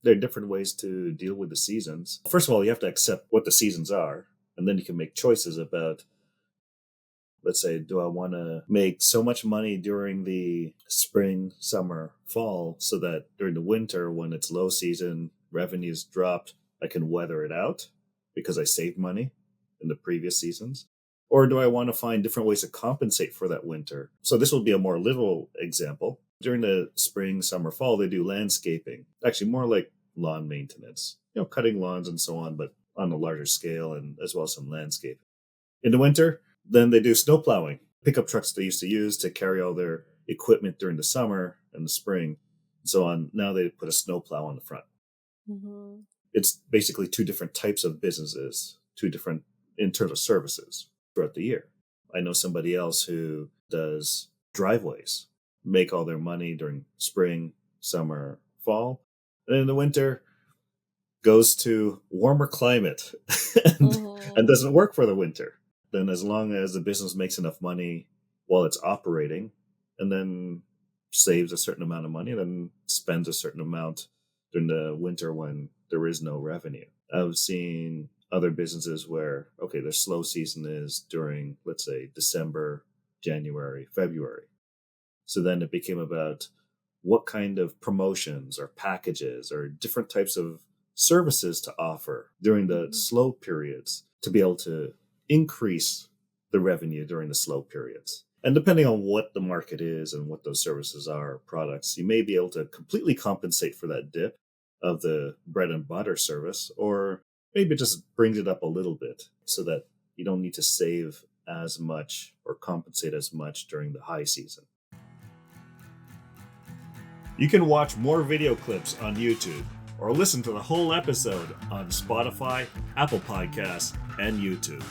There are different ways to deal with the seasons. First of all, you have to accept what the seasons are, and then you can make choices about, let's say, do I want to make so much money during the spring, summer, fall, so that during the winter, when it's low season, revenues dropped, I can weather it out because I saved money in the previous seasons? Or do I want to find different ways to compensate for that winter? So this will be a more literal example. During the spring, summer, fall, they do landscaping, actually more like lawn maintenance, cutting lawns and so on, but on a larger scale, and as well as some landscaping. In the winter, then they do snow plowing, pickup trucks they used to use to carry all their equipment during the summer and the spring and so on. Now they put a snow plow on the front. Mm-hmm. It's basically two different types of businesses, two different in terms of services throughout the year. I know somebody else who does driveways, make all their money during spring, summer, fall, and in the winter goes to warmer climate and Mm-hmm. doesn't work for the winter. Then as long as the business makes enough money while it's operating, and then saves a certain amount of money, then spends a certain amount during the winter when there is no revenue. I've seen other businesses where, okay, their slow season is during, let's say, December, January, February. So then it became about what kind of promotions or packages or different types of services to offer during the Mm-hmm. slow periods to be able to increase the revenue during the slow periods. And depending on what the market is and what those services are, products, you may be able to completely compensate for that dip of the bread and butter service, or maybe it just brings it up a little bit so that you don't need to save as much or compensate as much during the high season. You can watch more video clips on YouTube or listen to the whole episode on Spotify, Apple Podcasts, and YouTube.